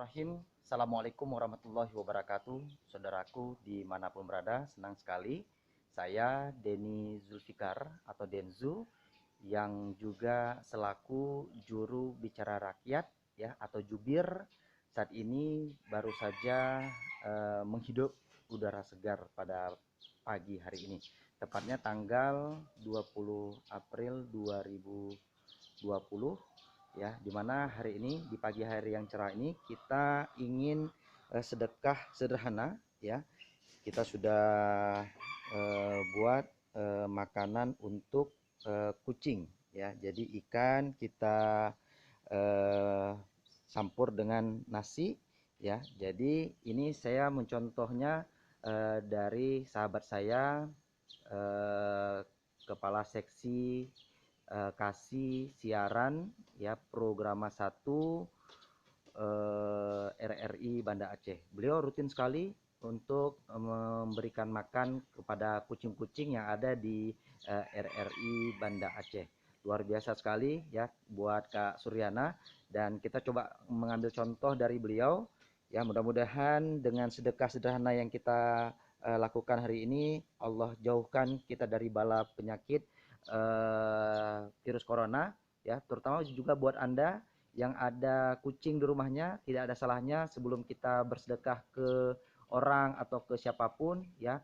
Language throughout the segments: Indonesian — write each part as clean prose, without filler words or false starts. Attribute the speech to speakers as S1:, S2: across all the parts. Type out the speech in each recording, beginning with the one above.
S1: Bismillahirrahmanirrahim. Assalamualaikum warahmatullahi wabarakatuh. Saudaraku dimanapun berada, senang sekali saya Denny Zulfikar atau Denzu yang juga selaku juru bicara rakyat ya atau jubir saat ini baru saja menghidup udara segar pada pagi hari ini. Tepatnya tanggal 20 April 2020 ya, dimana hari ini di pagi hari yang cerah ini kita ingin sedekah sederhana ya. Kita sudah buat makanan untuk kucing ya. Jadi ikan kita campur dengan nasi ya. Jadi ini saya mencontohnya dari sahabat saya, kepala seksi kasih siaran ya Programa 1 RRI Banda Aceh. Beliau rutin sekali untuk memberikan makan kepada kucing-kucing yang ada di RRI Banda Aceh. Luar biasa sekali ya buat Kak Suryana, dan kita coba mengambil contoh dari beliau ya. Mudah-mudahan dengan sedekah sederhana yang kita lakukan hari ini, Allah jauhkan kita dari bala penyakit virus corona ya. Terutama juga buat Anda yang ada kucing di rumahnya, tidak ada salahnya sebelum kita bersedekah ke orang atau ke siapapun ya,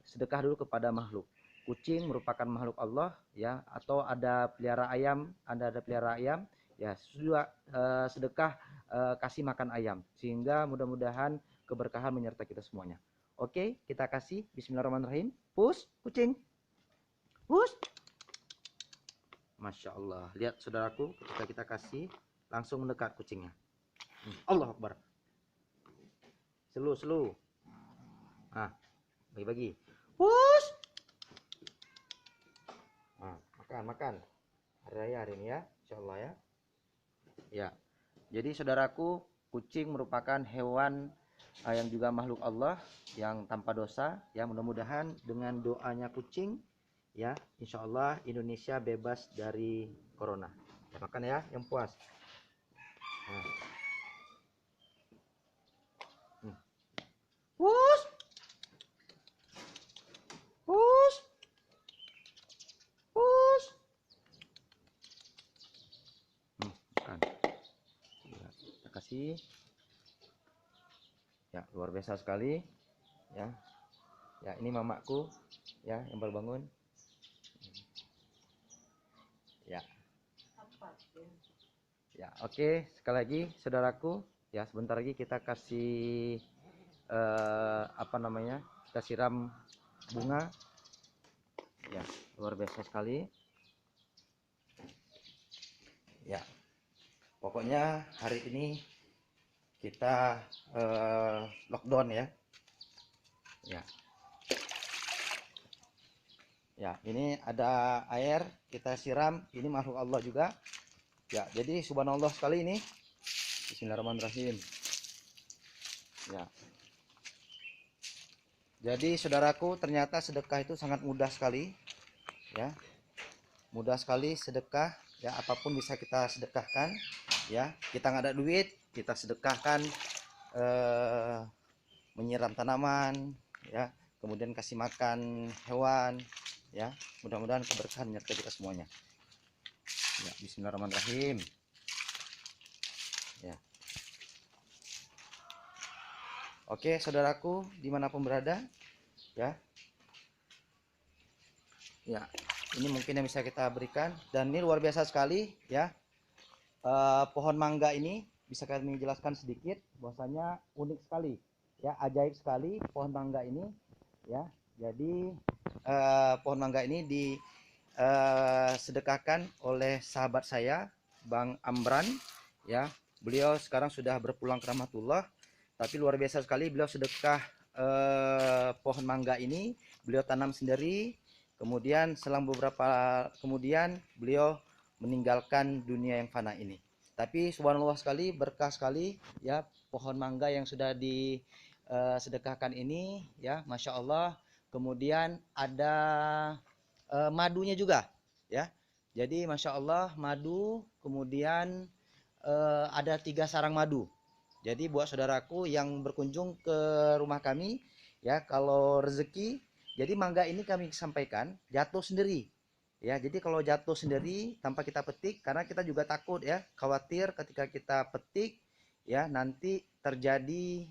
S1: sedekah dulu kepada makhluk. Kucing merupakan makhluk Allah ya, atau ada pelihara ayam, Anda ada pelihara ayam ya, sudah sedekah kasih makan ayam, sehingga mudah-mudahan keberkahan menyertai kita semuanya. Oke, kita kasih bismillahirrahmanirrahim. Push kucing, push. Masya Allah, lihat saudaraku, ketika kita kasih langsung mendekat kucingnya. Allah Akbar. Selu. Nah, bagi-bagi. Push. Nah, makan. Hari raya hari ini ya, insya Allah ya. Ya, jadi saudaraku, kucing merupakan hewan yang juga makhluk Allah yang tanpa dosa. Ya, mudah-mudahan dengan doanya kucing ya, insya Allah Indonesia bebas dari corona. Ya, makan ya, yang puas. Nah. Push. Makan. Ya, kita kasih. Ya, luar biasa sekali. Ya, ini mamaku ya yang baru bangun. Ya, oke. Sekali lagi saudaraku, ya sebentar lagi kita kasih kita siram bunga. Ya, luar biasa sekali. Ya, pokoknya hari ini kita lockdown ya. Ya, ini ada air kita siram. Ini makhluk Allah juga. Ya, jadi subhanallah sekali ini. Bismillahirrahmanirrahim. Ya. Jadi saudaraku, ternyata sedekah itu sangat mudah sekali. Ya. Mudah sekali sedekah. Ya, apapun bisa kita sedekahkan. Ya, kita nggak ada duit, kita sedekahkan menyiram tanaman. Ya, kemudian kasih makan hewan. Ya, mudah-mudahan keberkahan menyertai kita semuanya. Ya, bismillahirrahmanirrahim. Ya. Oke, saudaraku dimanapun berada, ya. Ya, ini mungkin yang bisa kita berikan, dan ini luar biasa sekali, ya. Pohon mangga ini bisa kami jelaskan sedikit, bahwasanya unik sekali, ya, ajaib sekali pohon mangga ini, ya. Jadi pohon mangga ini disedekahkan oleh sahabat saya, Bang Amran, ya. Beliau sekarang sudah berpulang ke rahmatullah. Tapi luar biasa sekali, beliau sedekah pohon mangga ini, beliau tanam sendiri. Kemudian selang beberapa kemudian beliau meninggalkan dunia yang fana ini. Tapi subhanallah sekali, berkah sekali ya pohon mangga yang sudah disedekahkan ini ya, masya Allah. Kemudian ada madunya juga ya. Jadi masya Allah madu, kemudian ada 3 sarang madu Jadi buat saudaraku yang berkunjung ke rumah kami, ya kalau rezeki, jadi mangga ini kami sampaikan jatuh sendiri. Ya, jadi kalau jatuh sendiri tanpa kita petik, karena kita juga takut ya, khawatir ketika kita petik, ya nanti terjadi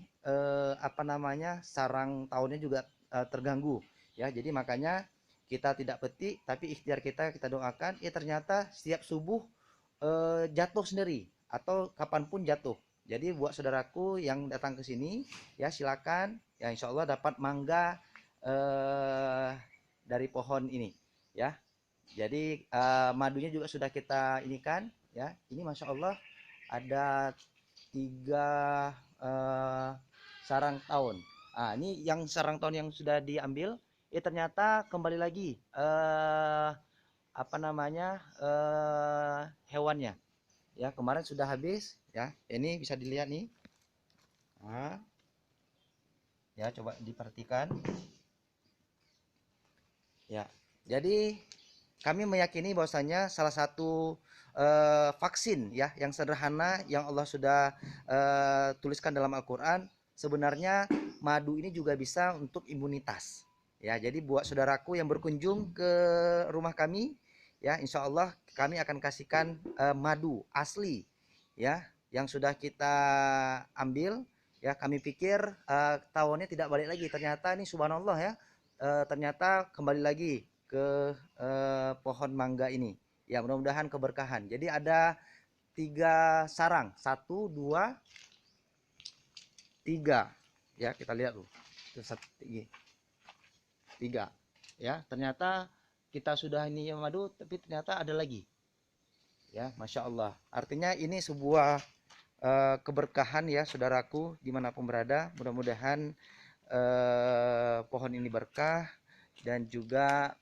S1: apa namanya sarang taunya juga terganggu. Ya, jadi makanya kita tidak petik, tapi ikhtiar kita doakan. Ya ternyata setiap subuh jatuh sendiri atau kapanpun jatuh. Jadi buat saudaraku yang datang ke sini, ya silakan, ya insya Allah dapat mangga dari pohon ini, ya. Jadi madunya juga sudah kita inikan, ya. Ini masya Allah ada 3 eh, sarang tahun. Ah, ini yang sarang tahun yang sudah diambil, ternyata kembali lagi apa namanya hewannya. Ya kemarin sudah habis, ya. Ini bisa dilihat nih. Nah, ya coba diperhatikan. Ya, jadi kami meyakini bahwasanya salah satu vaksin ya yang sederhana yang Allah sudah tuliskan dalam Al-Quran, sebenarnya madu ini juga bisa untuk imunitas. Ya, jadi buat saudaraku yang berkunjung ke rumah kami, ya insya Allah kami akan kasihkan madu asli, ya yang sudah kita ambil. Ya kami pikir tahunnya tidak balik lagi, ternyata ini subhanallah ya, ternyata kembali lagi ke pohon mangga ini. Ya mudah-mudahan keberkahan. Jadi ada 3 sarang, 1, 2, 3. Ya kita lihat tuh. Itu 3. Ya ternyata kita sudah ini yang madu, tapi ternyata ada lagi. Ya masya Allah. Artinya ini sebuah keberkahan ya saudaraku dimanapun berada. Mudah-mudahan pohon ini berkah dan juga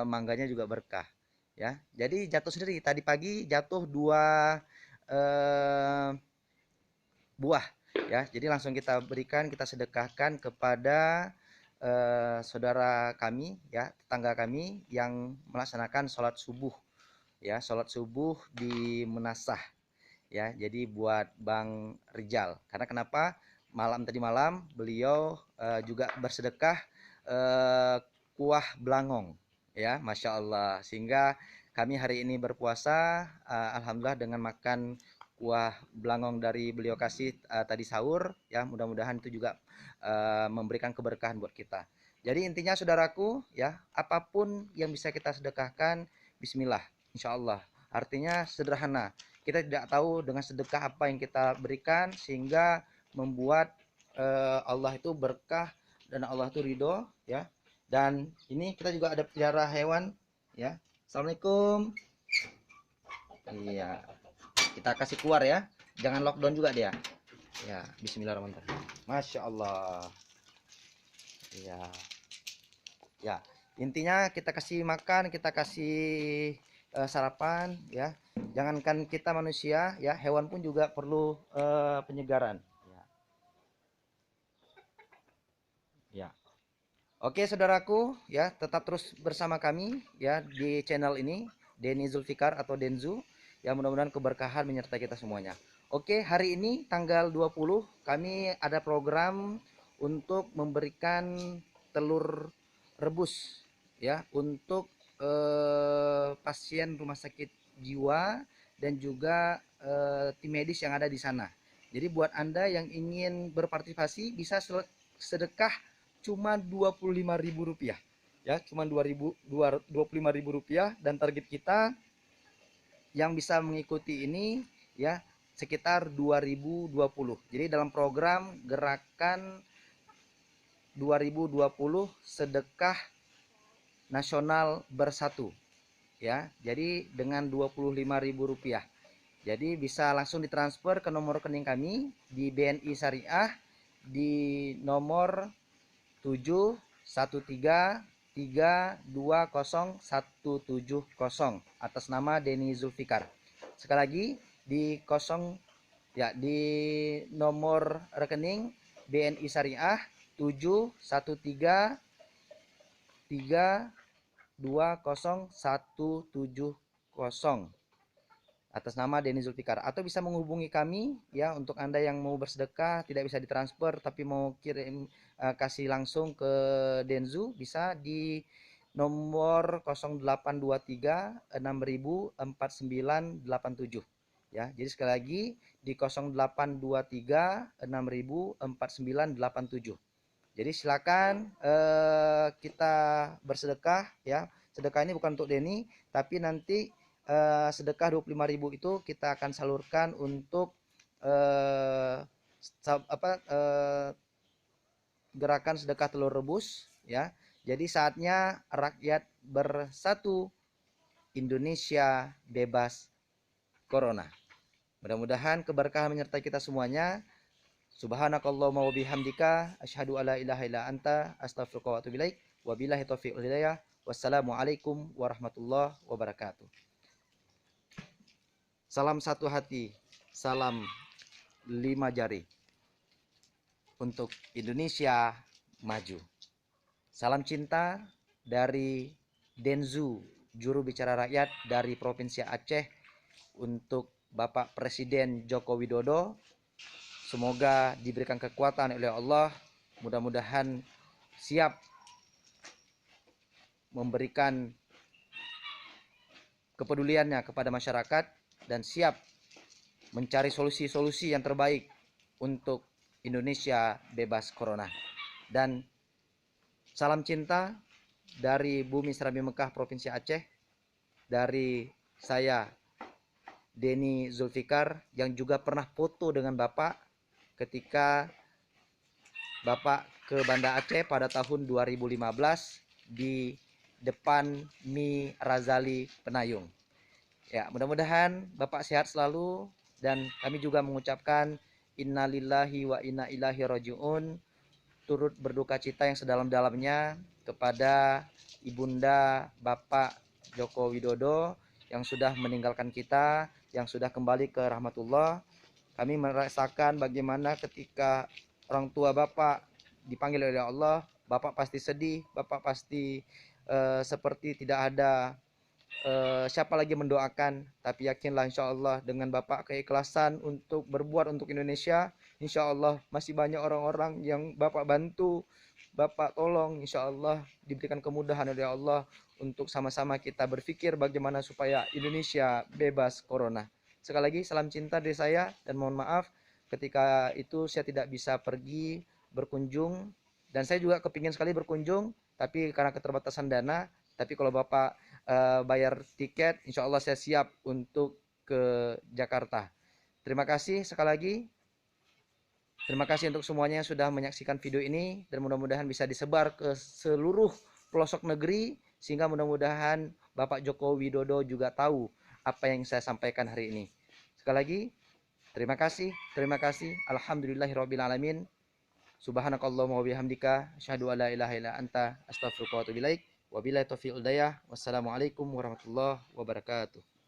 S1: mangganya juga berkah, ya. Jadi jatuh sendiri, tadi pagi jatuh 2 buah, ya. Jadi langsung kita berikan, kita sedekahkan kepada saudara kami, ya, tetangga kami yang melaksanakan sholat subuh, ya, sholat subuh di Menasah, ya. Jadi buat Bang Rijal, karena kenapa tadi malam beliau juga bersedekah kuah belangong, ya masya Allah, sehingga kami hari ini berpuasa alhamdulillah dengan makan kuah belangong dari beliau kasih tadi sahur, ya mudah-mudahan itu juga memberikan keberkahan buat kita. Jadi intinya saudaraku, ya apapun yang bisa kita sedekahkan, bismillah, insya Allah. Artinya sederhana, kita tidak tahu dengan sedekah apa yang kita berikan sehingga membuat Allah itu berkah dan Allah itu ridho, ya. Dan ini kita juga ada pelihara hewan, ya. Assalamualaikum. Iya, kita kasih keluar ya, jangan lockdown juga dia. Ya, bismillahirrahmanirrahim. Masya Allah. Iya, ya intinya kita kasih makan, kita kasih sarapan, ya. Jangankan kita manusia, ya hewan pun juga perlu penyegaran, ya. Ya. Oke saudaraku, ya tetap terus bersama kami ya di channel ini, Denny Zulfikar atau Denzu, ya mudah-mudahan keberkahan menyertai kita semuanya. Oke, hari ini tanggal 20 kami ada program untuk memberikan telur rebus, ya untuk pasien rumah sakit jiwa dan juga tim medis yang ada di sana. Jadi buat Anda yang ingin berpartisipasi bisa sedekah cuma Rp25.000, ya cuma Rp25.000, dan target kita yang bisa mengikuti ini ya sekitar 2020. Jadi dalam program gerakan 2020 sedekah nasional bersatu, ya. Jadi dengan Rp25.000, jadi bisa langsung ditransfer ke nomor rekening kami di BNI Syariah di nomor 713320170 atas nama Denny Zulfikar. Sekali lagi di di nomor rekening BNI Syariah 713320170, atas nama Denny Zulfikar, atau bisa menghubungi kami ya untuk Anda yang mau bersedekah tidak bisa ditransfer tapi mau kirim kasih langsung ke Denzu, bisa di nomor 0823 6000 4987 ya. Jadi sekali lagi di 0823 6000 4987. Jadi silakan kita bersedekah ya. Sedekah ini bukan untuk Denny, tapi nanti sedekah 25.000 itu kita akan salurkan untuk gerakan sedekah telur rebus ya. Jadi saatnya rakyat bersatu, Indonesia bebas corona. Mudah-mudahan keberkahan menyertai kita semuanya. Subhanakallahumma wa bihamdika asyhadu alla ilaha illa anta astaghfiruka wa atubu ilaik. Wabillahi taufiq wal hidayah. Wassalamualaikum warahmatullahi wabarakatuh. Salam satu hati, salam 5 jari untuk Indonesia maju. Salam cinta dari Denzu, juru bicara rakyat dari Provinsi Aceh, untuk Bapak Presiden Joko Widodo. Semoga diberikan kekuatan oleh Allah, mudah-mudahan siap memberikan kepeduliannya kepada masyarakat dan siap mencari solusi-solusi yang terbaik untuk Indonesia bebas corona. Dan salam cinta dari bumi Serambi Mekah Provinsi Aceh, dari saya Denny Zulfikar, yang juga pernah foto dengan Bapak ketika Bapak ke Banda Aceh pada tahun 2015 di depan Mi Razali Penayung. Ya, mudah-mudahan Bapak sehat selalu, dan kami juga mengucapkan innalillahi wa inna ilaihi rajiun, turut berduka cita yang sedalam-dalamnya kepada Ibunda Bapak Joko Widodo yang sudah meninggalkan kita, yang sudah kembali ke rahmatullah. Kami merasakan bagaimana ketika orang tua Bapak dipanggil oleh Allah, Bapak pasti sedih, Bapak pasti seperti tidak ada siapa lagi mendoakan. Tapi yakinlah, insya Allah dengan Bapak keikhlasan untuk berbuat untuk Indonesia, insya Allah masih banyak orang-orang yang Bapak bantu, Bapak tolong. Insya Allah diberikan kemudahan oleh Allah untuk sama-sama kita berpikir bagaimana supaya Indonesia bebas corona. Sekali lagi salam cinta dari saya, dan mohon maaf ketika itu saya tidak bisa pergi berkunjung, dan saya juga kepingin sekali berkunjung tapi karena keterbatasan dana. Tapi kalau Bapak bayar tiket, insya Allah saya siap untuk ke Jakarta. Terima kasih sekali lagi. Terima kasih untuk semuanya yang sudah menyaksikan video ini, dan mudah-mudahan bisa disebar ke seluruh pelosok negeri, sehingga mudah-mudahan Bapak Joko Widodo juga tahu apa yang saya sampaikan hari ini. Sekali lagi, terima kasih, terima kasih. Alhamdulillahirabbil alamin. Subhanakallahumma wa bihamdika asyhadu alla ilaha illa anta astaghfiruka wa atubu ilaik. Wabillahi taufiq wal hidayah. Wassalamualaikum warahmatullahi wabarakatuh.